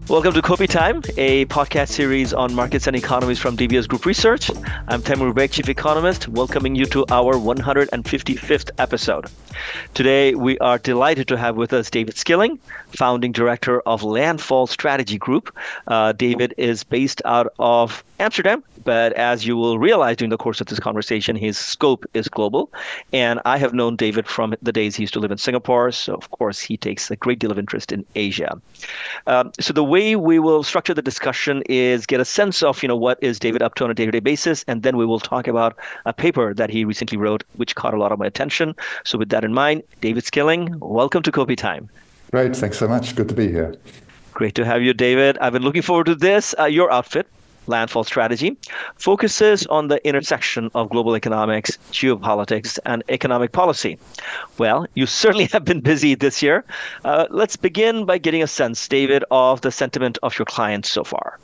Welcome to Kopi Time, a podcast series on markets and economies from DBS Group Research. I'm Taimur Beg, Chief Economist, welcoming you to our 155th episode. Today, we are delighted to have with us David Skilling, Founding Director of Landfall Strategy Group. David is based out of Amsterdam, but as you will realize during the course of this conversation, his scope is global. And I have known David from the days he used to live in Singapore, so of course he takes a great deal of interest in Asia. So the way we will structure the discussion is get a sense of, what is David up to on a day-to-day basis, and then we will talk about a paper that he recently wrote, which caught a lot of my attention. So with that in mind, David Skilling, welcome to Kopi Time. Great, thanks so much. Good to be here. Great to have you, David. I've been looking forward to this. Your outfit, Landfall Strategy, focuses on the intersection of global economics, geopolitics, and economic policy. Well, you certainly have been busy this year. Let's begin by getting a sense, David, of the sentiment of your clients so far.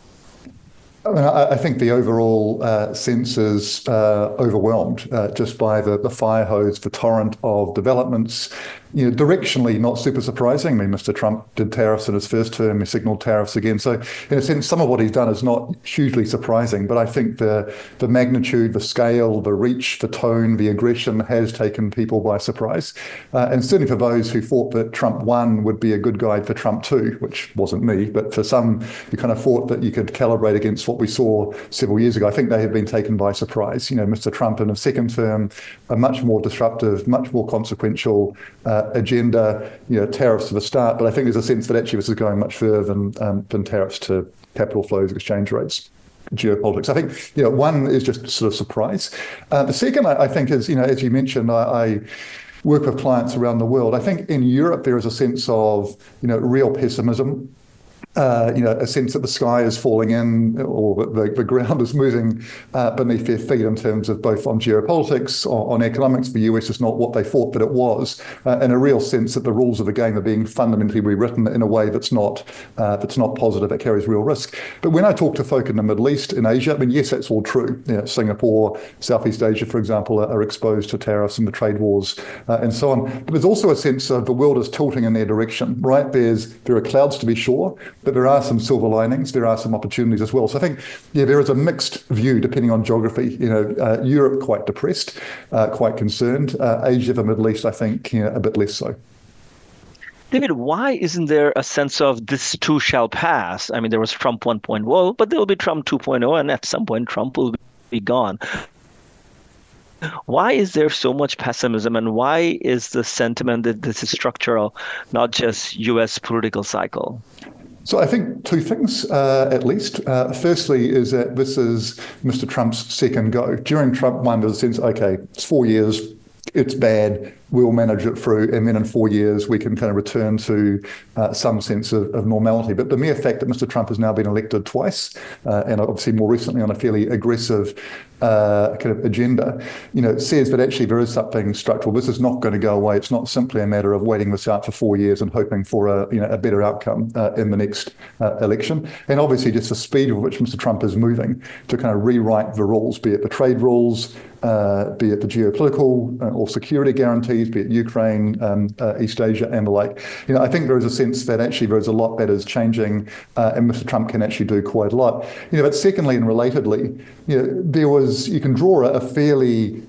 I think the overall sense is overwhelmed just by the fire hose, the torrent of developments. Directionally not super surprising. I mean, Mr. Trump did tariffs in his first term. He signaled tariffs again. So in a sense, some of what he's done is not hugely surprising. But I think the magnitude, the scale, the reach, the tone, the aggression has taken people by surprise. And certainly for those who thought that Trump 1 would be a good guide for Trump 2, which wasn't me, but for some who kind of thought that you could calibrate against what we saw several years ago, I think they have been taken by surprise. Mr. Trump in his second term, a much more disruptive, much more consequential agenda, tariffs to the start, but I think there's a sense that actually this is going much further than tariffs to capital flows, exchange rates, geopolitics. I think, one is just sort of surprise. The second, I think, is, as you mentioned, I work with clients around the world. I think in Europe there is a sense of, real pessimism. A sense that the sky is falling in or the ground is moving beneath their feet in terms of both on geopolitics, on economics. The US is not what they thought that it was, and a real sense that the rules of the game are being fundamentally rewritten in a way that's not positive, that carries real risk. But when I talk to folk in the Middle East, in Asia, I mean, yes, that's all true. Singapore, Southeast Asia, for example, are exposed to tariffs and the trade wars and so on. But there's also a sense of the world is tilting in their direction, right? There are clouds to be sure, but there are some silver linings. There are some opportunities as well. So I think, there is a mixed view depending on geography. Europe quite depressed, quite concerned. Asia, the Middle East, I think, a bit less so. David, why isn't there a sense of this too shall pass? I mean, there was Trump 1.0, but there will be Trump 2.0, and at some point Trump will be gone. Why is there so much pessimism, and why is the sentiment that this is structural, not just U.S. political cycle? So I think two things, at least. Firstly, is that this is Mr. Trump's second go. During Trump 1, there's a sense, okay, it's 4 years, it's bad, we'll manage it through, and then in 4 years we can kind of return to some sense of normality. But the mere fact that Mr. Trump has now been elected twice, and obviously more recently on a fairly aggressive kind of agenda, says that actually there is something structural. This is not going to go away. It's not simply a matter of waiting this out for 4 years and hoping for a better outcome in the next election. And obviously just the speed with which Mr. Trump is moving to kind of rewrite the rules, be it the trade rules, be it the geopolitical or security guarantees, be it Ukraine, East Asia and the like. I think there is a sense that actually there is a lot that is changing and Mr. Trump can actually do quite a lot. But secondly and relatedly, you can draw a fairly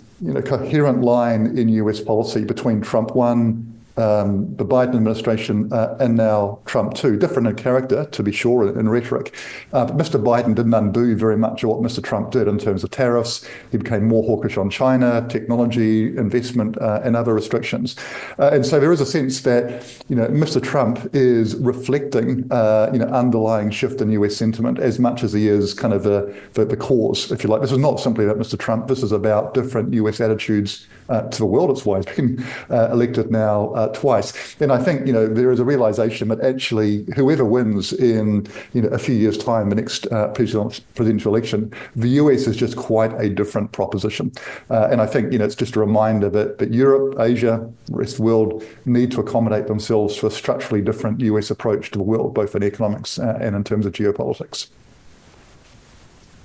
coherent line in US policy between Trump 1, the Biden administration, and now Trump 2. Different in character, to be sure, in rhetoric. But Mr. Biden didn't undo very much of what Mr. Trump did in terms of tariffs. He became more hawkish on China, technology, investment, and other restrictions. And so there is a sense that, Mr. Trump is reflecting, underlying shift in US sentiment as much as he is kind of the cause, if you like. This is not simply about Mr. Trump. This is about different US attitudes to the world. It's why he's been elected now twice. And I think, there is a realization that actually whoever wins in, a few years' time, the next presidential election, the US is just quite a different proposition. And I think, it's just a reminder that Europe, Asia, the rest of the world need to accommodate themselves to a structurally different US approach to the world, both in economics and in terms of geopolitics.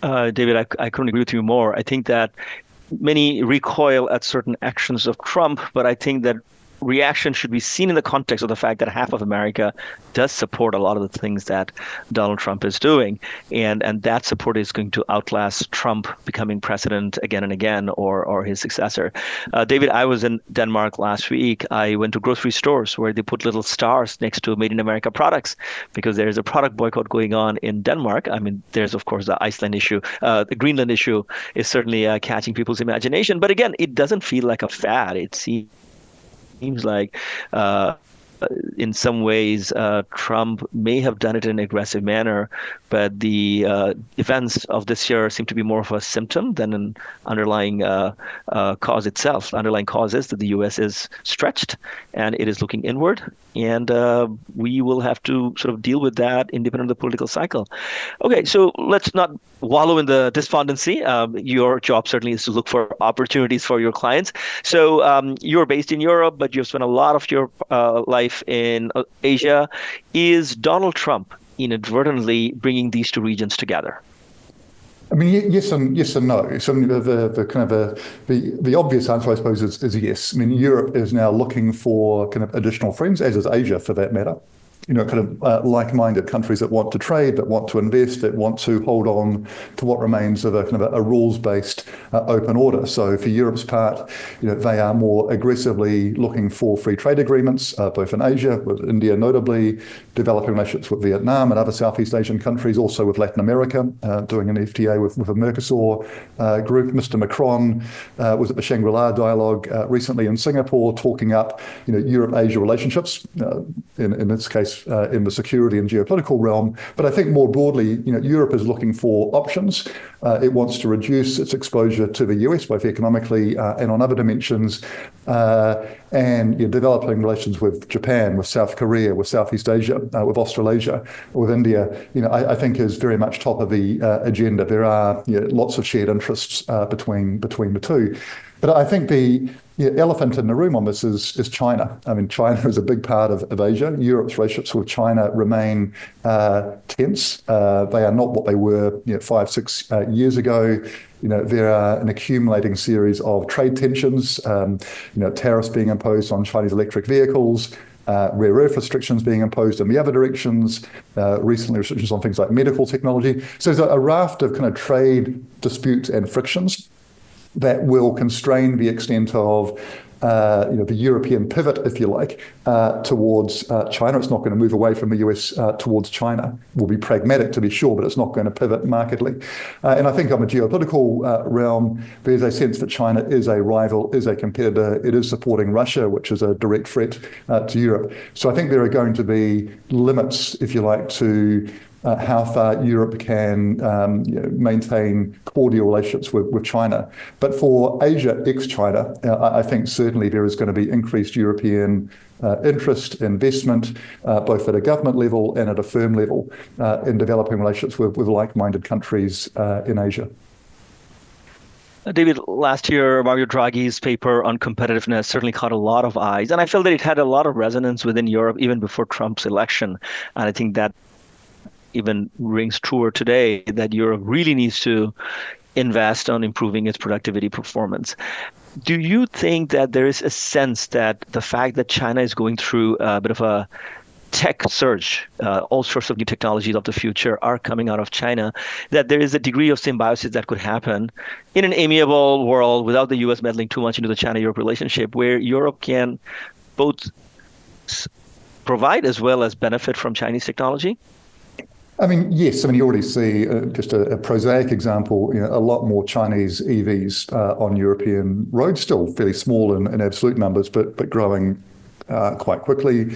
David, I couldn't agree with you more. I think that many recoil at certain actions of Trump, but I think that reaction should be seen in the context of the fact that half of America does support a lot of the things that Donald Trump is doing, and that support is going to outlast Trump becoming president again and again, or his successor. David, I was in Denmark last week. I went to grocery stores where they put little stars next to Made in America products because there is a product boycott going on in Denmark. I mean, there's of course the Iceland issue, the Greenland issue is certainly catching people's imagination, but again, it doesn't feel like a fad. It seems like in some ways Trump may have done it in an aggressive manner, but the events of this year seem to be more of a symptom than an underlying cause itself. The underlying cause is that the U.S. is stretched and it is looking inward, and we will have to sort of deal with that independent of the political cycle. Okay, so let's not wallow in the despondency. Your job certainly is to look for opportunities for your clients. So you're based in Europe, but you've spent a lot of your life in Asia. Is Donald Trump inadvertently bringing these two regions together? I mean, yes and no. So the kind of the obvious answer, I suppose, is yes. I mean, Europe is now looking for kind of additional friends, as is Asia for that matter. Kind of like-minded countries that want to trade, that want to invest, that want to hold on to what remains of a kind of a rules-based open order. So for Europe's part, they are more aggressively looking for free trade agreements, both in Asia, with India notably, developing relationships with Vietnam and other Southeast Asian countries, also with Latin America, doing an FTA with a Mercosur group. Mr. Macron was at the Shangri-La dialogue recently in Singapore, talking up Europe-Asia relationships, in this case in the security and geopolitical realm. But I think more broadly, Europe is looking for options. It wants to reduce its exposure to the US, both economically and on other dimensions, and developing relations with Japan, with South Korea, with Southeast Asia, with Australasia, with India, I think is very much top of the agenda. There are lots of shared interests between the two. But I think the elephant in the room on this is China. I mean, China is a big part of Asia. Europe's relationships with China remain tense. They are not what they were 5-6 years ago. There are an accumulating series of trade tensions, tariffs being imposed on Chinese electric vehicles, rare earth restrictions being imposed in the other directions, recently restrictions on things like medical technology. So there's a raft of kind of trade disputes and frictions that will constrain the extent of the European pivot, if you like, towards China. It's not going to move away from the US towards China. We'll be pragmatic to be sure, but it's not going to pivot markedly. And I think on the geopolitical realm, there's a sense that China is a rival, is a competitor. It is supporting Russia, which is a direct threat to Europe. So I think there are going to be limits, if you like, to how far Europe can maintain cordial relationships with China. But for Asia ex-China, I think certainly there is going to be increased European interest, investment, both at a government level and at a firm level, in developing relationships with like-minded countries in Asia. David, last year, Mario Draghi's paper on competitiveness certainly caught a lot of eyes, and I felt that it had a lot of resonance within Europe even before Trump's election. And I think that even rings truer today, that Europe really needs to invest on improving its productivity performance. Do you think that there is a sense that the fact that China is going through a bit of a tech surge, all sorts of new technologies of the future are coming out of China, that there is a degree of symbiosis that could happen in an amiable world without the U.S. meddling too much into the China-Europe relationship, where Europe can both provide as well as benefit from Chinese technology? I mean, yes. I mean, you already see just a prosaic example, a lot more Chinese EVs on European roads, still fairly small in absolute numbers, but growing quite quickly.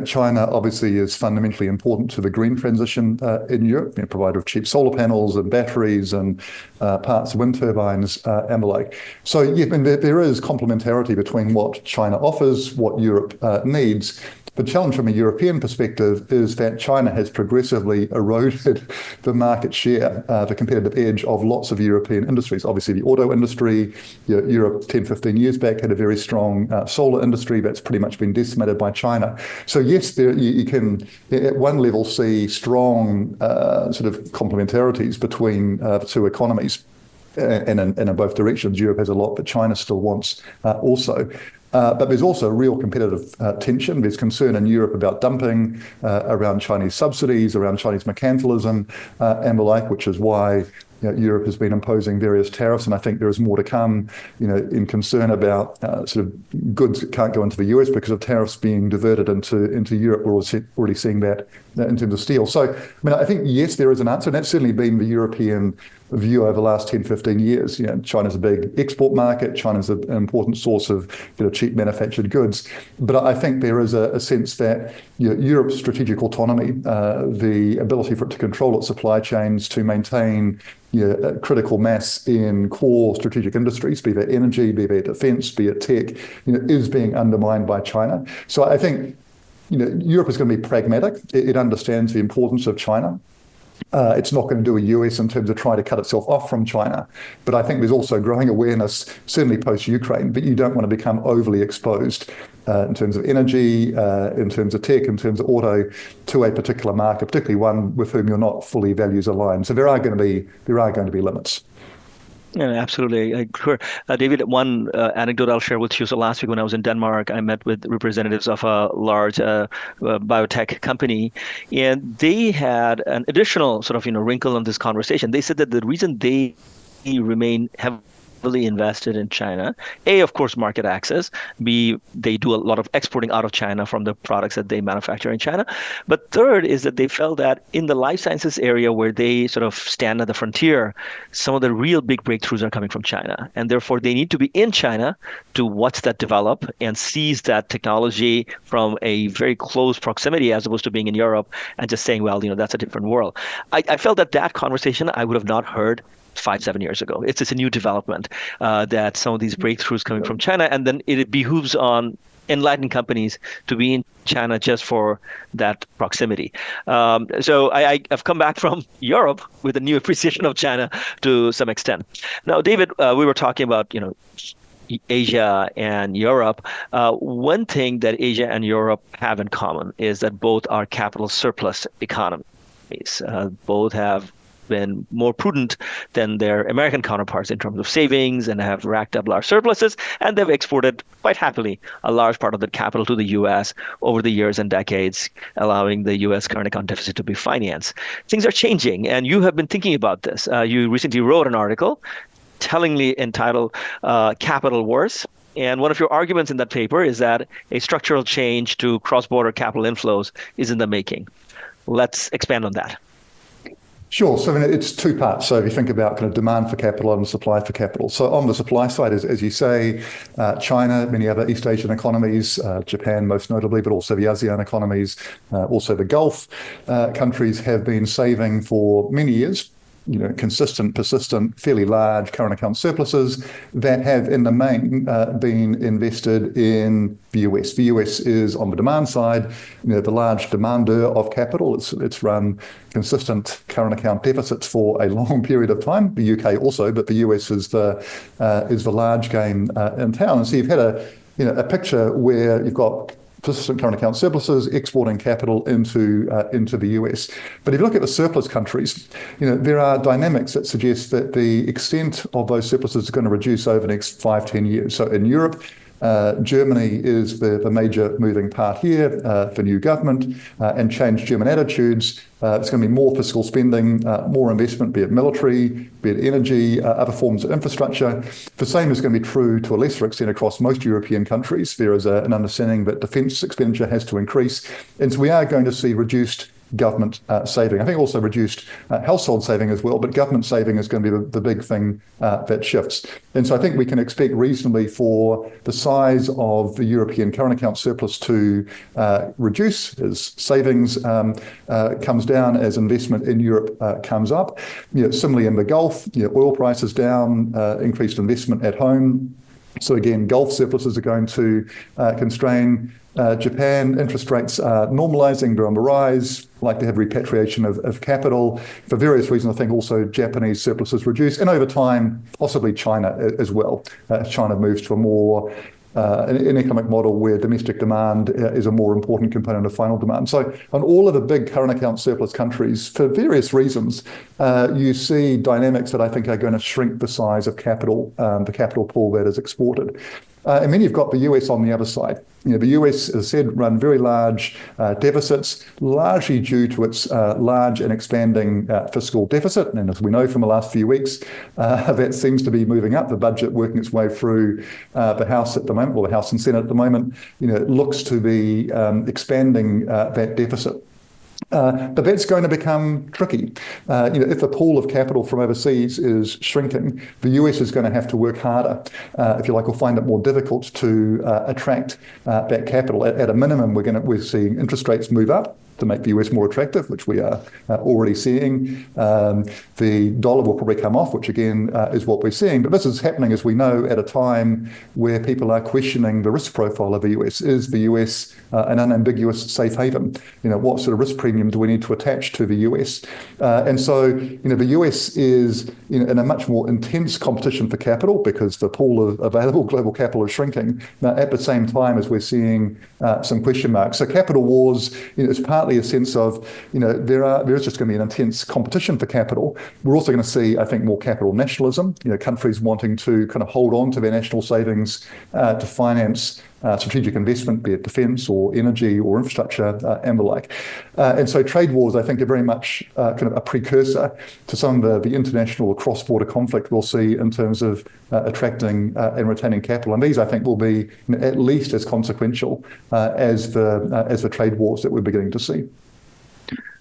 China obviously is fundamentally important to the green transition in Europe, provider of cheap solar panels and batteries and parts of wind turbines and the like. So yeah, I mean, there is complementarity between what China offers, what Europe needs. The challenge from a European perspective is that China has progressively eroded the market share, the competitive edge of lots of European industries. Obviously, the auto industry, Europe 10, 15 years back had a very strong solar industry that's pretty much been decimated by China. So yes, you can at one level see strong sort of complementarities between the two economies. And in both directions, Europe has a lot that China still wants also. But there's also real competitive tension. There's concern in Europe about dumping, around Chinese subsidies, around Chinese mercantilism, and the like, which is why Europe has been imposing various tariffs, and I think there is more to come, in concern about sort of goods that can't go into the US because of tariffs being diverted into Europe. We're already seeing that in terms of steel. So, I think, yes, there is an answer, and that's certainly been the European view over the last 10, 15 years. China's a big export market. China's an important source of cheap manufactured goods. But I think there is a sense that Europe's strategic autonomy, the ability for it to control its supply chains, to maintain critical mass in core strategic industries, be that energy, be it defense, be it tech, is being undermined by China. So I think Europe is going to be pragmatic. It understands the importance of China. It's not going to do a US in terms of trying to cut itself off from China. But I think there's also growing awareness, certainly post-Ukraine, that you don't want to become overly exposed in terms of energy, in terms of tech, in terms of auto, to a particular market, particularly one with whom you're not fully values aligned. So there are going to be limits. Yeah, absolutely. I agree. David, one anecdote I'll share with you. So last week when I was in Denmark, I met with representatives of a large biotech company, and they had an additional sort of wrinkle in this conversation. They said that the reason they remain heavily invested in China, A, of course, market access, B, they do a lot of exporting out of China from the products that they manufacture in China. But third is that they felt that in the life sciences area where they sort of stand at the frontier, some of the real big breakthroughs are coming from China. And therefore, they need to be in China to watch that develop and seize that technology from a very close proximity as opposed to being in Europe and just saying, well, that's a different world. I felt that conversation I would have not heard 5-7 years ago. It's a new development that some of these breakthroughs coming from China, and then it behooves on enlightened companies to be in China just for that proximity. So I've come back from Europe with a new appreciation of China to some extent. Now, David, we were talking about Asia and Europe. One thing that Asia and Europe have in common is that both are capital surplus economies. Both have been more prudent than their American counterparts in terms of savings and have racked up large surpluses, and they've exported quite happily a large part of the capital to the U.S. over the years and decades, allowing the U.S. current account deficit to be financed. Things are changing, and you have been thinking about this. You recently wrote an article tellingly entitled Capital Wars. And one of your arguments in that paper is that a structural change to cross-border capital inflows is in the making. Let's expand on that. Sure. So it's two parts. So if you think about kind of demand for capital and supply for capital. So on the supply side, as you say, China, many other East Asian economies, Japan most notably, but also the ASEAN economies, also the Gulf countries have been saving for many years, consistent, persistent, fairly large current account surpluses that have in the main been invested in the US. The US is on the demand side, the large demander of capital. It's run consistent current account deficits for a long period of time. The UK also, but the US is the large game in town. And so you've had a picture where you've got persistent current account surpluses, exporting capital into the US. But if you look at the surplus countries, there are dynamics that suggest that the extent of those surpluses is going to reduce over the next 5-10 years. So in Europe, Germany is the major moving part here for new government and changed German attitudes. It's going to be more fiscal spending, more investment, be it military, be it energy, other forms of infrastructure. The same is going to be true to a lesser extent across most European countries. There is an understanding that defence expenditure has to increase. And so we are going to see reduced government saving. I think also reduced household saving as well, but government saving is going to be the big thing that shifts. And so I think we can expect reasonably for the size of the European current account surplus to reduce as savings comes down, as investment in Europe comes up. Similarly in the Gulf, oil prices down, increased investment at home. So again, Gulf surpluses are going to constrain Japan. Interest rates are normalizing, they're on the rise, like to have repatriation of capital. For various reasons, I think also Japanese surpluses reduce, and over time, possibly China as well. China moves to a more an economic model where domestic demand is a more important component of final demand. So on all of the big current account surplus countries, for various reasons, you see dynamics that I think are going to shrink the size of capital, the capital pool that is exported. And then you've got the US on the other side. The US, as I said, run very large deficits, largely due to its large and expanding fiscal deficit. And as we know from the last few weeks, that seems to be moving up. The budget working its way through the House at the moment, or the House and Senate at the moment, looks to be expanding that deficit. But that's going to become tricky. If the pool of capital from overseas is shrinking, the US is going to have to work harder, if you like, or find it more difficult to attract that capital. At a minimum, we're seeing interest rates move up to make the US more attractive, which we are already seeing. The dollar will probably come off, which again is what we're seeing. But this is happening, as we know, at a time where people are questioning the risk profile of the US. Is the US an unambiguous safe haven? What sort of risk premium do we need to attach to the US? And so, the US is in a much more intense competition for capital because the pool of available global capital is shrinking at the same time as we're seeing some question marks. So capital wars is partly a sense of, there is just going to be an intense competition for capital. We're also going to see, I think, more capital nationalism, countries wanting to kind of hold on to their national savings to finance strategic investment, be it defence or energy or infrastructure and the like. And so trade wars, I think, are very much kind of a precursor to some of the international or cross-border conflict we'll see in terms of attracting and retaining capital. And these, I think, will be at least as consequential as the trade wars that we're beginning to see.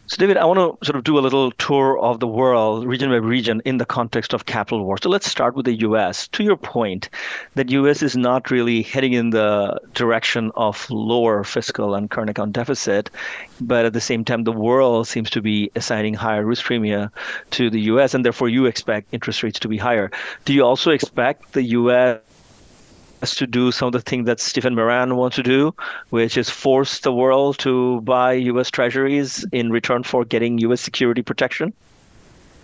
So, David, I want to sort of do a little tour of the world, region by region, in the context of capital war. So let's start with the U.S. To your point, that U.S. is not really heading in the direction of lower fiscal and current account deficit, but at the same time, the world seems to be assigning higher risk premia to the U.S., and therefore you expect interest rates to be higher. Do you also expect the U.S. to do some of the things that Stephen Moran wants to do, which is force the world to buy U.S. treasuries in return for getting U.S. security protection?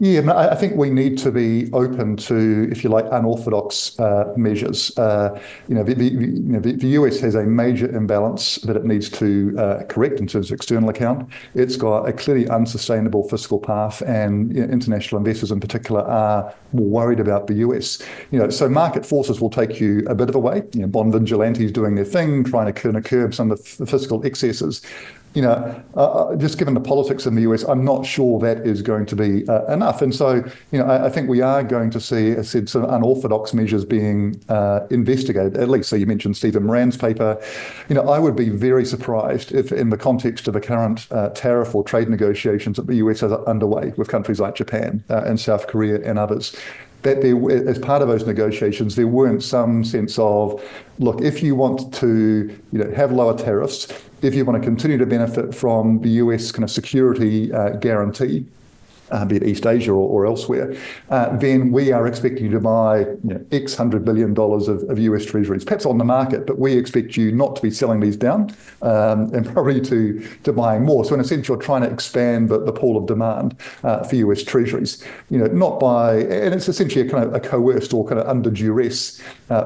Yeah, I think we need to be open to, if you like, unorthodox measures. The US has a major imbalance that it needs to correct in terms of external account. It's got a clearly unsustainable fiscal path, and international investors in particular are more worried about the US. So market forces will take you a bit of a way. Bond vigilantes doing their thing, trying to kind of curb some of the fiscal excesses. Just given the politics in the US, I'm not sure that is going to be enough. And so, I think we are going to see, as I said, some unorthodox measures being investigated, at least. So you mentioned Stephen Moran's paper. I would be very surprised if, in the context of the current tariff or trade negotiations that the US has underway with countries like Japan and South Korea and others, that there, as part of those negotiations, there weren't some sense of, look, if you want to have lower tariffs, if you want to continue to benefit from the US kind of security guarantee, be it East Asia or elsewhere, then we are expecting you to buy X $100 billion of US treasuries, perhaps on the market, but we expect you not to be selling these down and probably to buying more. So in a sense, you're trying to expand the pool of demand for US treasuries, not by, and it's essentially a kind of a coerced or kind of under duress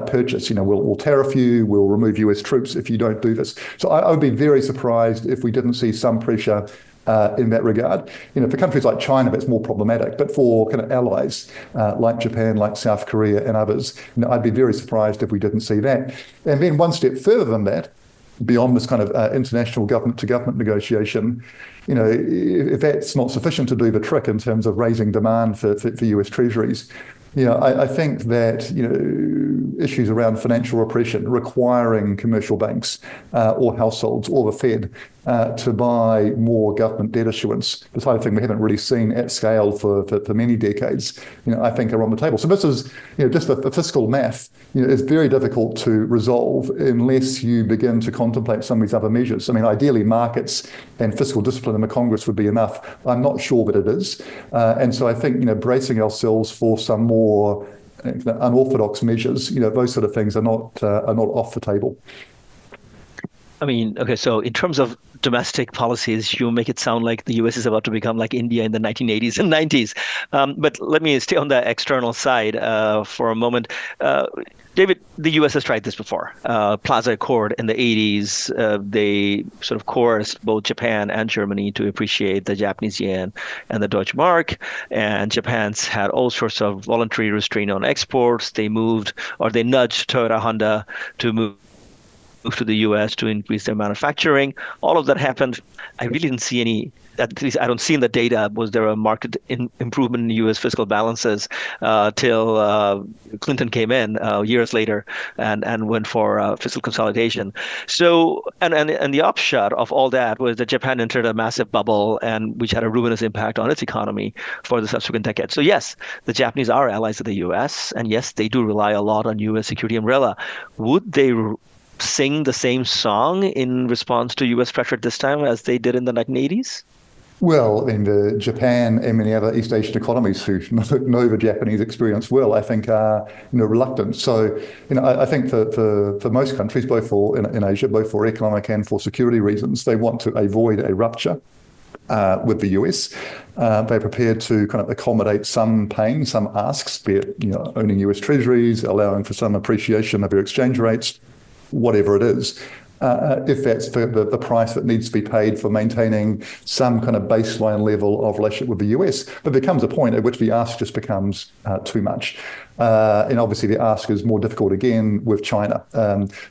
purchase. We'll tariff you, we'll remove US troops if you don't do this. So I would be very surprised if we didn't see some pressure in that regard. For countries like China, that's more problematic. But for kind of allies like Japan, like South Korea and others, I'd be very surprised if we didn't see that. And then one step further than that, beyond this kind of international government-to-government negotiation, if that's not sufficient to do the trick in terms of raising demand for US treasuries, I think that issues around financial repression, requiring commercial banks or households or the Fed to buy more government debt issuance, the type of thing we haven't really seen at scale for many decades, I think are on the table. So this is, just the fiscal math, is very difficult to resolve unless you begin to contemplate some of these other measures. I mean, ideally, markets and fiscal discipline in the Congress would be enough. I'm not sure that it is. And so I think, bracing ourselves for some more unorthodox measures, those sort of things are not off the table. I mean, okay, so in terms of domestic policies, you make it sound like the US is about to become like India in the 1980s and 90s. But let me stay on the external side for a moment. David, the U.S. has tried this before. Plaza Accord in the 80s, they sort of coerced both Japan and Germany to appreciate the Japanese yen and the Deutsche Mark. And Japan's had all sorts of voluntary restraint on exports. They nudged Toyota Honda to move to the US to increase their manufacturing. All of that happened. I really didn't see any, at least I don't see in the data, was there a market improvement in US fiscal balances till Clinton came in years later and went for fiscal consolidation. So, and the upshot of all that was that Japan entered a massive bubble, and which had a ruinous impact on its economy for the subsequent decades. So yes, the Japanese are allies of the US, and yes, they do rely a lot on US security umbrella. Would they sing the same song in response to U.S. pressure this time as they did in the 1980s? Well, in Japan and many other East Asian economies who know the Japanese experience well, I think are reluctant. So, I think for most countries, both in Asia, both for economic and for security reasons, they want to avoid a rupture with the US. They're prepared to kind of accommodate some pain, some asks, be it owning US treasuries, allowing for some appreciation of their exchange rates, whatever it is, if that's the price that needs to be paid for maintaining some kind of baseline level of relationship with the US. But there comes a point at which the ask just becomes too much. And obviously the ask is more difficult again with China.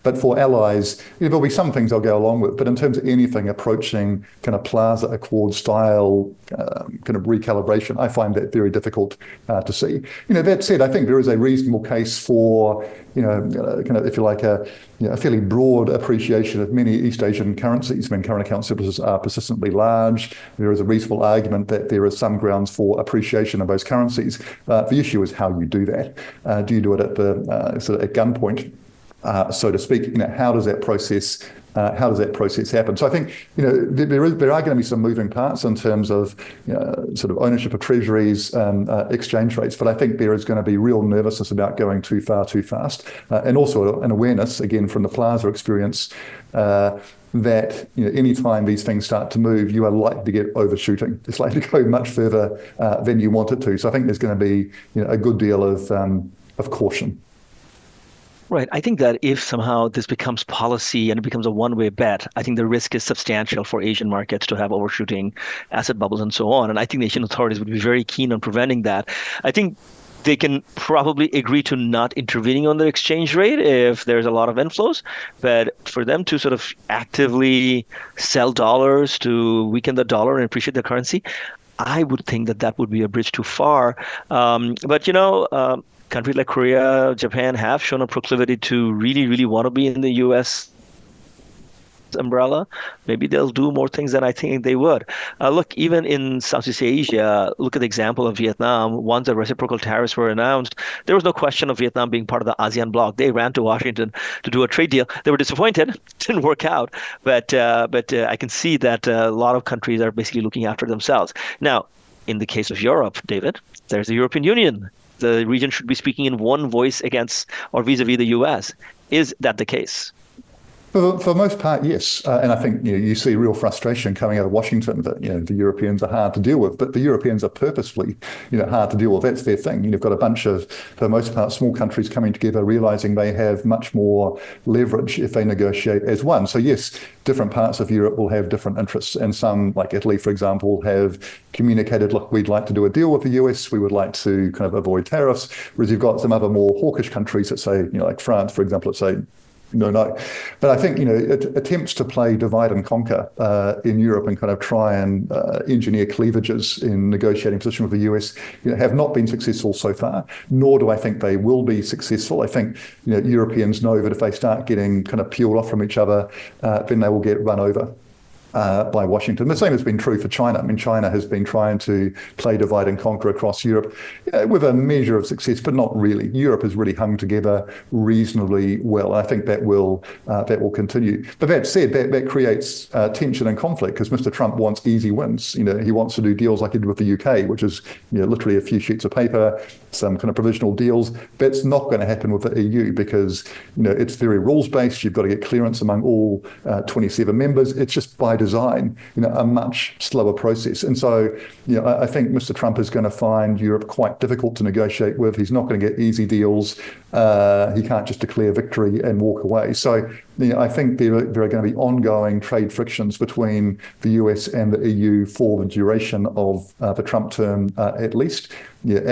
But for allies, there'll be some things I'll go along with, but in terms of anything approaching kind of Plaza Accord style kind of recalibration, I find that very difficult to see. That said, I think there is a reasonable case for, kind of, if you like, a fairly broad appreciation of many East Asian currencies. I mean, current account surpluses are persistently large. There is a reasonable argument that there is some grounds for appreciation of those currencies. The issue is how you do that. Do you do it at the sort of at gunpoint, so to speak? How does that process happen? So I think there are going to be some moving parts in terms of sort of ownership of treasuries, exchange rates, but I think there is going to be real nervousness about going too far too fast, and also an awareness again from the Plaza experience that any time these things start to move, you are likely to get overshooting. It's likely to go much further than you want it to. So I think there's going to be a good deal of caution. Right. I think that if somehow this becomes policy and it becomes a one-way bet, I think the risk is substantial for Asian markets to have overshooting asset bubbles and so on. And I think the Asian authorities would be very keen on preventing that. I think they can probably agree to not intervening on the exchange rate if there's a lot of inflows, but for them to sort of actively sell dollars to weaken the dollar and appreciate the currency, I would think that would be a bridge too far. But countries like Korea, Japan have shown a proclivity to really, really want to be in the U.S. umbrella. Maybe they'll do more things than I think they would. Look, even in Southeast Asia, look at the example of Vietnam. Once the reciprocal tariffs were announced, there was no question of Vietnam being part of the ASEAN bloc. They ran to Washington to do a trade deal. They were disappointed. It didn't work out. But I can see that a lot of countries are basically looking after themselves. Now, in the case of Europe, David, there's the European Union. The region should be speaking in one voice against or vis-a-vis the U.S. Is that the case? For the most part, yes. And I think you see real frustration coming out of Washington that the Europeans are hard to deal with, but the Europeans are purposefully hard to deal with. That's their thing. You've got a bunch of, for the most part, small countries coming together, realizing they have much more leverage if they negotiate as one. So yes, different parts of Europe will have different interests, and some, like Italy, for example, have communicated, look, we'd like to do a deal with the US. We would like to kind of avoid tariffs. Whereas you've got some other more hawkish countries that say, like France, for example, that say, no. But I think, attempts to play divide and conquer in Europe and kind of try and engineer cleavages in negotiating position with the US have not been successful so far, nor do I think they will be successful. I think, Europeans know that if they start getting kind of peeled off from each other, then they will get run over by Washington. The same has been true for China. I mean, China has been trying to play divide and conquer across Europe with a measure of success, but not really. Europe has really hung together reasonably well. I think that will continue. But that said, that creates tension and conflict because Mr. Trump wants easy wins. He wants to do deals like he did with the UK, which is literally a few sheets of paper, some kind of provisional deals. That's not going to happen with the EU because it's very rules-based. You've got to get clearance among all 27 members. It's just by design, a much slower process. And so, I think Mr. Trump is going to find Europe quite difficult to negotiate with. He's not going to get easy deals. He can't just declare victory and walk away. So, I think there are going to be ongoing trade frictions between the US and the EU for the duration of the Trump term, at least.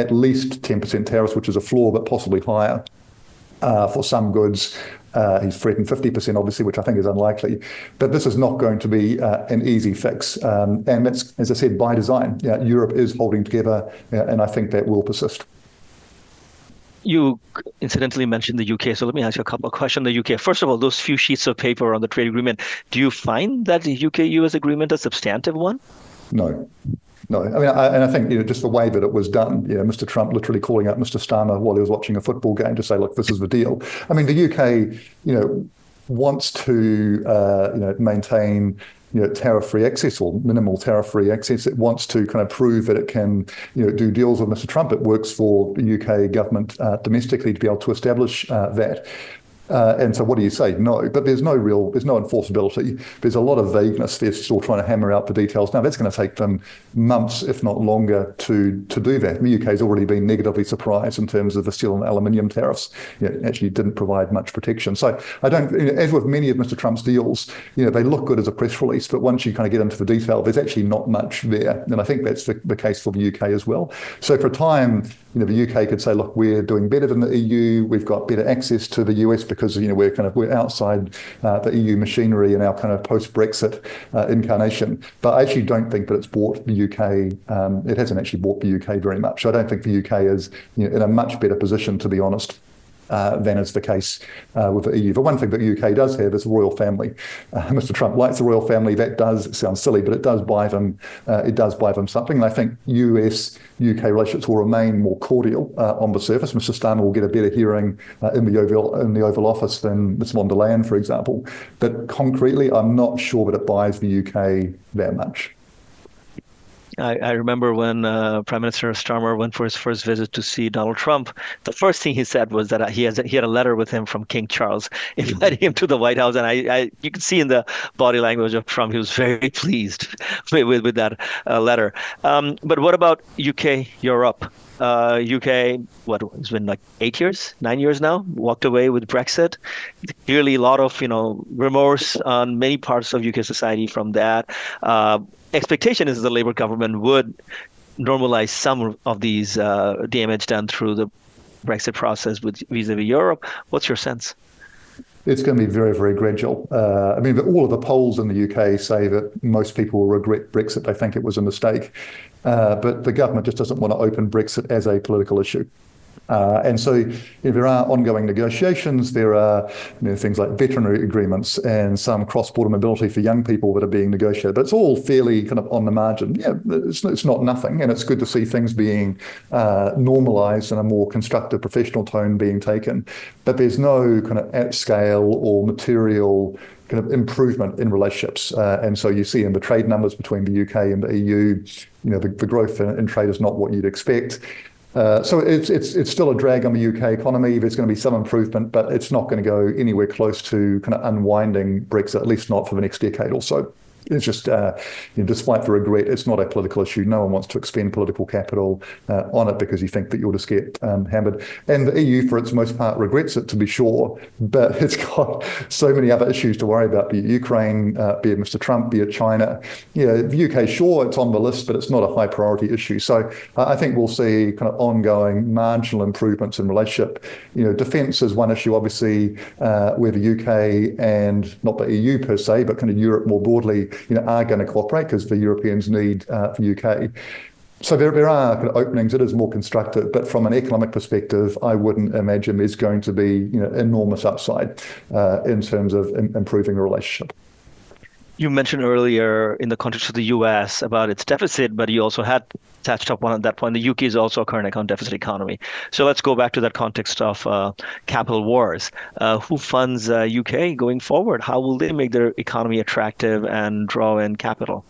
At least 10% tariffs, which is a floor, but possibly higher for some goods. He's threatened 50%, obviously, which I think is unlikely. But this is not going to be an easy fix. And that's, as I said, by design. Europe is holding together, and I think that will persist. You incidentally mentioned the UK, so let me ask you a couple of questions on the UK. First of all, those few sheets of paper on the trade agreement, do you find that the UK-US agreement a substantive one? No. I mean, I think just the way that it was done. Mr. Trump literally calling up Mr. Starmer while he was watching a football game to say, "Look, this is the deal." I mean, the UK, wants to maintain tariff-free access or minimal tariff-free access. It wants to kind of prove that it can do deals with Mr. Trump. It works for the UK government domestically to be able to establish that. And so what do you say? No, but there's no enforceability. There's a lot of vagueness. They're still trying to hammer out the details. Now, that's going to take them months, if not longer, to do that. The UK has already been negatively surprised in terms of the steel and aluminium tariffs. It actually didn't provide much protection. So I don't, as with many of Mr. Trump's deals, they look good as a press release, but once you kind of get into the detail, there's actually not much there. And I think that's the case for the UK as well. So for a time, the UK could say, look, we're doing better than the EU. We've got better access to the US because we're outside the EU machinery in our kind of post-Brexit incarnation. But I actually don't think that it's bought the UK. It hasn't actually bought the UK very much. I don't think the UK is in a much better position, to be honest, than is the case with the EU. The one thing that the UK does have is the royal family. Mr. Trump likes the royal family. That does sound silly, but it does buy them. It does buy them something. And I think US-UK relationships will remain more cordial on the surface. Mr. Starmer will get a better hearing in the Oval Office than Ms. von der Leyen, for example. But concretely, I'm not sure that it buys the UK that much. I remember when Prime Minister Starmer went for his first visit to see Donald Trump. The first thing he said was that he had a letter with him from King Charles inviting him to the White House, and you could see in the body language of Trump he was very pleased with that letter. But what about UK, Europe? UK, it's been like 9 years now, walked away with Brexit. Clearly a lot of, remorse on many parts of UK society from that. Expectation is the Labour government would normalize some of these damage done through the Brexit process vis-a-vis Europe. What's your sense? It's going to be very, very gradual. I mean, all of the polls in the UK say that most people will regret Brexit. They think it was a mistake. But the government just doesn't want to open Brexit as a political issue. And so there are ongoing negotiations. There are things like veterinary agreements and some cross-border mobility for young people that are being negotiated. But it's all fairly kind of on the margin. It's not nothing. And it's good to see things being normalised and a more constructive professional tone being taken. But there's no kind of at scale or material kind of improvement in relationships. And so you see in the trade numbers between the UK and the EU, the growth in trade is not what you'd expect. So it's still a drag on the UK economy. There's going to be some improvement, but it's not going to go anywhere close to kind of unwinding Brexit, at least not for the next decade or so. It's just, despite the regret, it's not a political issue. No one wants to expend political capital on it because you think that you'll just get hammered. And the EU, for its most part, regrets it, to be sure, but it's got so many other issues to worry about, be it Ukraine, be it Mr. Trump, be it China. The UK, sure, it's on the list, but it's not a high priority issue. So I think we'll see kind of ongoing marginal improvements in relationship. Defence is one issue, obviously, where the UK and not the EU per se, but kind of Europe more broadly, are going to cooperate because the Europeans need the UK. So there are kind of openings. It is more constructive, but from an economic perspective, I wouldn't imagine there's going to be enormous upside in terms of improving the relationship. You mentioned earlier in the context of the US about its deficit, but you also had touched upon at that point, the UK is also a current account deficit economy. So let's go back to that context of capital wars. Who funds UK going forward? How will they make their economy attractive and draw in capital?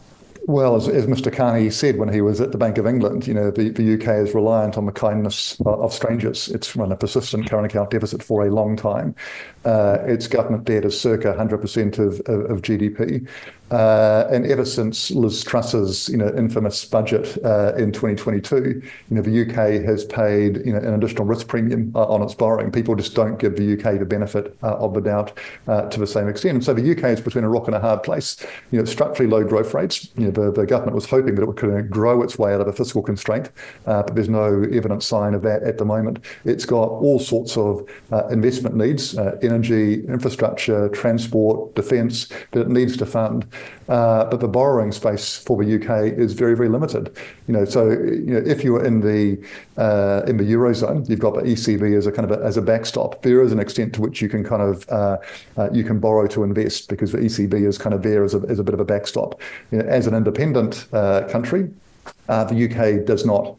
Well, as Mr. Carney said when he was at the Bank of England, the UK is reliant on the kindness of strangers. It's run a persistent current account deficit for a long time. Its government debt is circa 100% of GDP. And ever since Liz Truss's, infamous budget in 2022, the UK has paid, an additional risk premium on its borrowing. People just don't give the UK the benefit of the doubt to the same extent. And so the UK is between a rock and a hard place. Structurally low growth rates. The government was hoping that it could grow its way out of a fiscal constraint, but there's no evident sign of that at the moment. It's got all sorts of investment needs, energy, infrastructure, transport, defence, that it needs to fund. But the borrowing space for the UK is very, very limited. If you're in the eurozone, you've got the ECB as a kind of as a backstop. There is an extent to which you can you can borrow to invest, because the ECB is kind of there as a bit of a backstop. As an independent country, the UK does not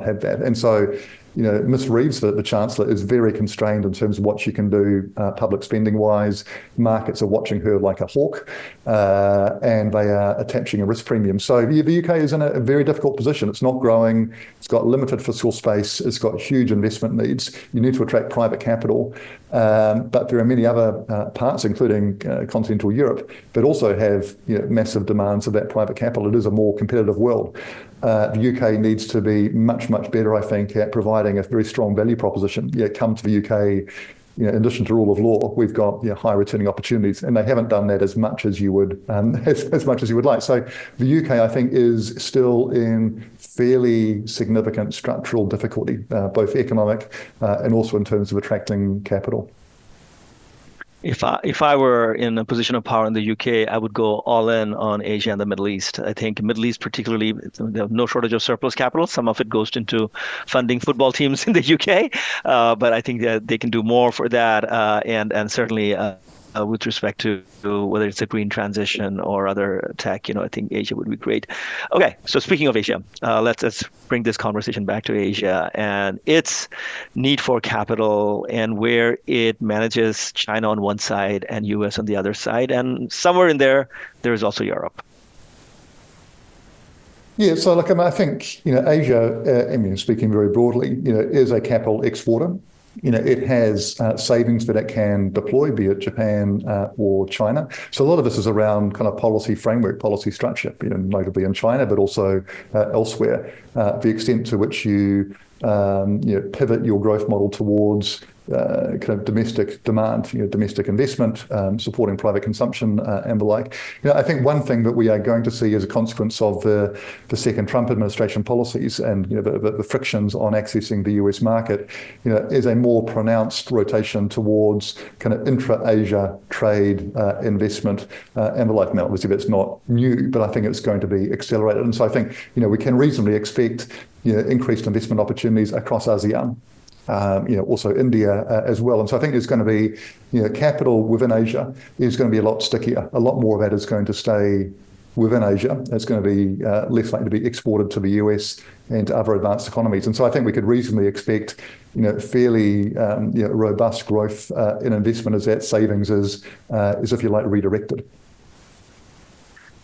have that, and so. Miss Reeves, the Chancellor, is very constrained in terms of what she can do public spending-wise. Markets are watching her like a hawk, and they are attaching a risk premium. So the UK is in a very difficult position. It's not growing. It's got limited fiscal space. It's got huge investment needs. You need to attract private capital. But there are many other parts, including continental Europe, that also have massive demands of that private capital. It is a more competitive world. The UK needs to be much, much better, I think, at providing a very strong value proposition. Come to the UK, in addition to rule of law, we've got high returning opportunities, and they haven't done that as much as you would as much as you would like. So the UK, I think, is still in fairly significant structural difficulty, both economic and also in terms of attracting capital. If I were in a position of power in the UK, I would go all in on Asia and the Middle East. I think Middle East particularly, they have no shortage of surplus capital. Some of it goes into funding football teams in the UK, but I think that they can do more for that, and certainly with respect to whether it's a green transition or other tech, I think Asia would be great. Okay, so speaking of Asia, let's bring this conversation back to Asia and its need for capital and where it manages China on one side and US on the other side. And somewhere in there is also Europe. Yeah, so I think, Asia, speaking very broadly, is a capital exporter. It has savings that it can deploy, be it Japan or China. So a lot of this is around kind of policy framework, policy structure, notably in China, but also elsewhere. The extent to which you pivot your growth model towards kind of domestic demand, domestic investment, supporting private consumption and the like. I think one thing that we are going to see as a consequence of the second Trump administration policies and the frictions on accessing the US market, is a more pronounced rotation towards kind of intra-Asia trade, investment and the like. Now, obviously that's not new, but I think it's going to be accelerated. And so I think we can reasonably expect increased investment opportunities across ASEAN. Also India as well. And so I think there's going to be, capital within Asia is going to be a lot stickier. A lot more of that is going to stay within Asia. It's going to be less likely to be exported to the US and to other advanced economies. And so I think we could reasonably expect, fairly robust growth in investment as that savings is if you like, redirected.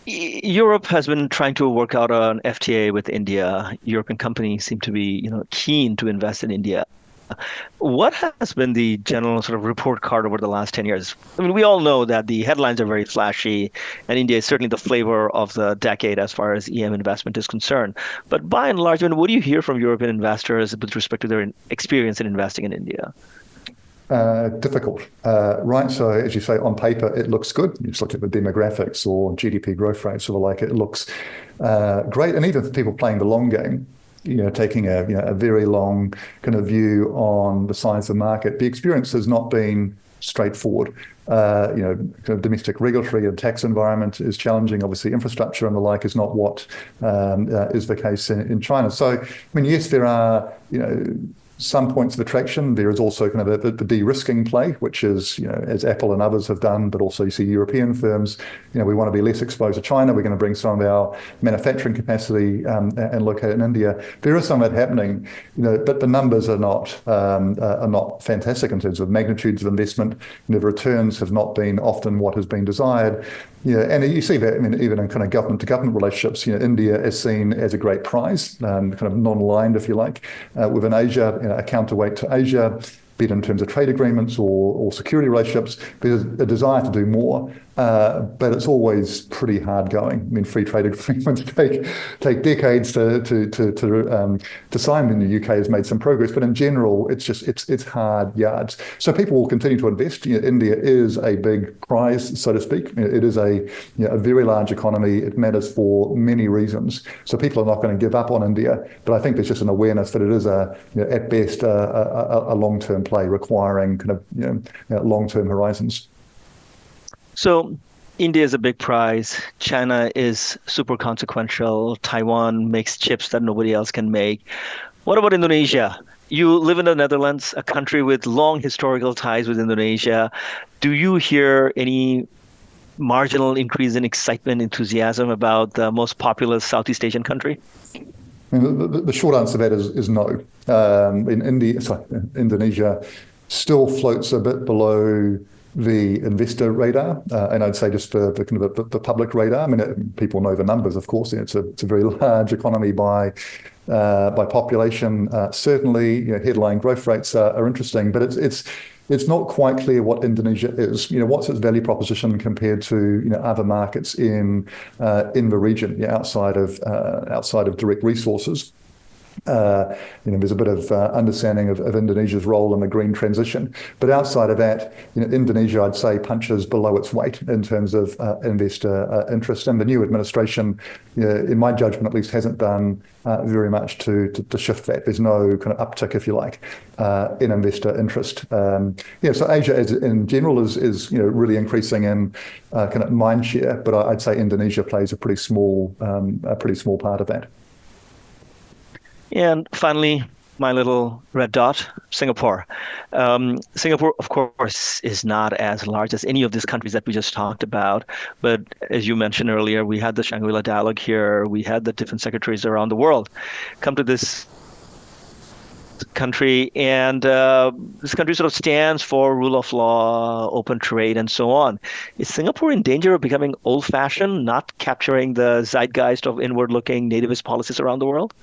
Europe has been trying to work out an FTA with India. European companies seem to be, keen to invest in India. What has been the general sort of report card over the last 10 years? I mean, we all know that the headlines are very flashy, and India is certainly the flavor of the decade as far as EM investment is concerned. But by and large, what do you hear from European investors with respect to their experience in investing in India? Difficult, right? So as you say, on paper, it looks good. You just look at the demographics or GDP growth rates or the like, it looks great. And even for people playing the long game, taking a very long kind of view on the size of the market, the experience has not been straightforward. Kind of domestic regulatory and tax environment is challenging. Obviously, infrastructure and the like is not what is the case in China. So, yes, there are, some points of attraction. There is also kind of the de-risking play, which is, as Apple and others have done, but also you see European firms, we want to be less exposed to China. We're going to bring some of our manufacturing capacity and locate it in India. There is some of that happening, but the numbers are not fantastic in terms of magnitudes of investment. The returns have not been often what has been desired. And you see that, even in kind of government-to-government relationships, India is seen as a great prize, kind of non-aligned, if you like, within Asia, a counterweight to Asia, be it in terms of trade agreements or security relationships. There's a desire to do more, but it's always pretty hard going. I mean, free trade agreements take decades to sign. In the UK has made some progress, but in general, it's hard yards. So people will continue to invest. India is a big prize, so to speak. It is a very large economy. It matters for many reasons. So people are not going to give up on India, but I think there's just an awareness that it is at best a long-term play requiring kind of long-term horizons. So India is a big prize. China is super consequential. Taiwan makes chips that nobody else can make. What about Indonesia? You live in the Netherlands, a country with long historical ties with Indonesia. Do you hear any marginal increase in excitement, enthusiasm about the most populous Southeast Asian country? I mean, the short answer to that is no. Indonesia still floats a bit below the investor radar, and I'd say just for the kind of the public radar. I mean, people know the numbers, of course. It's a very large economy by population. Certainly, headline growth rates are interesting, but it's not quite clear what Indonesia is. What's its value proposition compared to other markets in the region, outside of direct resources. There's a bit of understanding of Indonesia's role in the green transition, but outside of that, Indonesia, I'd say, punches below its weight in terms of investor interest. And the new administration, in my judgment at least, hasn't done very much to shift that. There's no kind of uptick, if you like, in investor interest. So Asia, in general, is really increasing in kind of mind share, but I'd say Indonesia plays a pretty small part of that. And finally, my little red dot, Singapore. Singapore, of course, is not as large as any of these countries that we just talked about. But as you mentioned earlier, we had the Shangri-La dialogue here. We had the different secretaries around the world come to this country. And this country sort of stands for rule of law, open trade, and so on. Is Singapore in danger of becoming old-fashioned, not capturing the zeitgeist of inward-looking nativist policies around the world?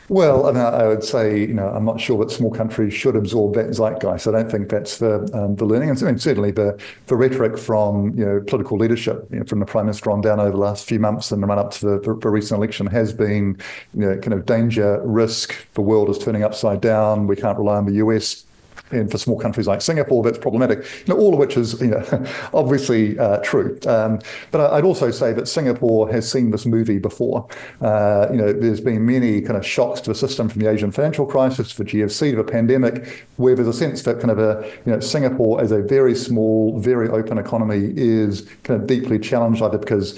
Well, I would say, I'm not sure that small countries should absorb that zeitgeist. I don't think that's the learning. And certainly the rhetoric from, political leadership, from the Prime Minister on down over the last few months and the run up to the recent election has been, kind of danger, risk, the world is turning upside down, we can't rely on the US. And for small countries like Singapore, that's problematic. All of which is, obviously true. But I'd also say that Singapore has seen this movie before. There's been many kind of shocks to the system, from the Asian financial crisis to the GFC to the pandemic, where there's a sense that kind of Singapore as a very small, very open economy is kind of deeply challenged, either because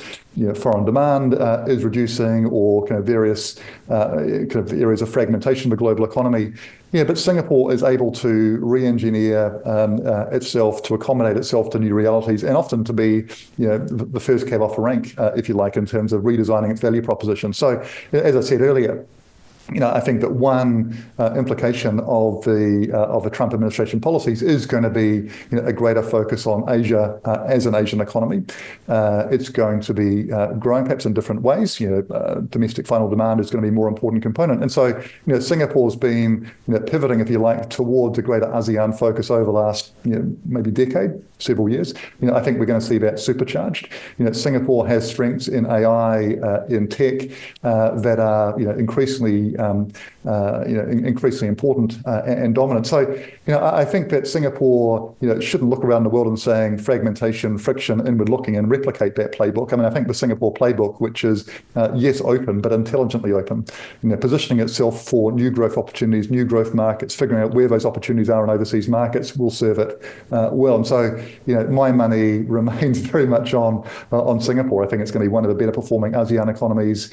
foreign demand is reducing, or kind of various kind of areas of fragmentation of the global economy. But Singapore is able to re-engineer itself, to accommodate itself to new realities, and often to be, the first cab off the rank, if you like, in terms of redesigning its value proposition. So, as I said earlier, I think that one implication of the Trump administration policies is going to be a greater focus on Asia as an Asian economy. It's going to be growing perhaps in different ways. Domestic final demand is going to be a more important component. And so Singapore's been pivoting, if you like, towards a greater ASEAN focus over the last maybe decade, several years. I think we're going to see that supercharged. Singapore has strengths in AI, in tech that are increasingly important and dominant. So, I think that Singapore, shouldn't look around the world and saying fragmentation, friction, inward looking, and replicate that playbook. I mean, I think the Singapore playbook, which is, yes, open, but intelligently open, positioning itself for new growth opportunities, new growth markets, figuring out where those opportunities are in overseas markets, will serve it well. And so, my money remains very much on Singapore. I think it's going to be one of the better performing ASEAN economies,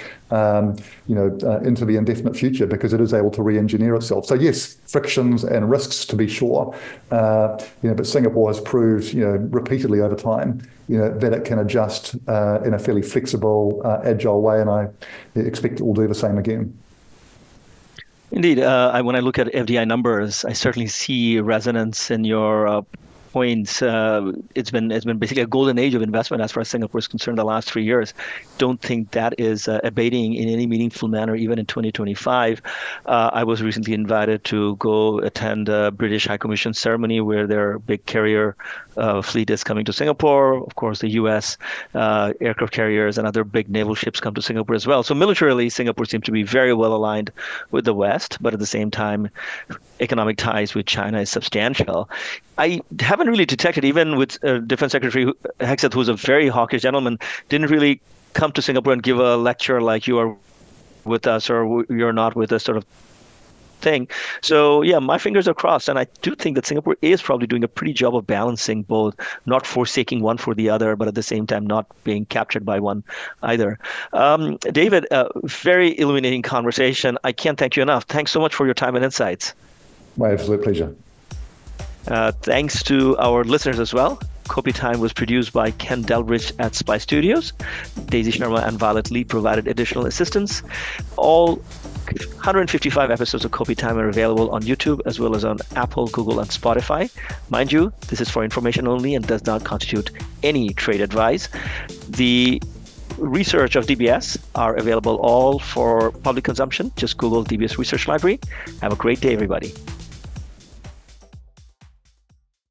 into the indefinite future, because it is able to re-engineer itself. So yes, frictions and risks, to be sure, but Singapore has proved, repeatedly over time, that it can adjust in a fairly flexible, agile way, and I expect it will do the same again. Indeed, when I look at FDI numbers, I certainly see resonance in your points. It's been basically a golden age of investment as far as Singapore is concerned the last 3 years. Don't think that is abating in any meaningful manner, even in 2025. I was recently invited to go attend a British High Commission ceremony where their big carrier fleet is coming to Singapore. Of course, the U.S. Aircraft carriers and other big naval ships come to Singapore as well. So militarily, Singapore seems to be very well aligned with the West, but at the same time, economic ties with China is substantial. I haven't really detected, even with Defense Secretary Hegseth, who's a very hawkish gentleman, didn't really come to Singapore and give a lecture like you are with us or you're not with us sort of thing. So yeah, my fingers are crossed, and I do think that Singapore is probably doing a pretty job of balancing both, not forsaking one for the other, but at the same time not being captured by one either. David, very illuminating conversation. I can't thank you enough. Thanks so much for your time and insights. My absolute pleasure. Thanks to our listeners as well. Kopi Time was produced by Ken Delbridge at Spy Studios. Daisy Sharma and Violet Lee provided additional assistance. All 155 episodes of Kopi Time are available on YouTube as well as on Apple, Google, and Spotify. Mind you, this is for information only and does not constitute any trade advice. The research of DBS are available all for public consumption. Just Google DBS Research Library. Have a great day, everybody.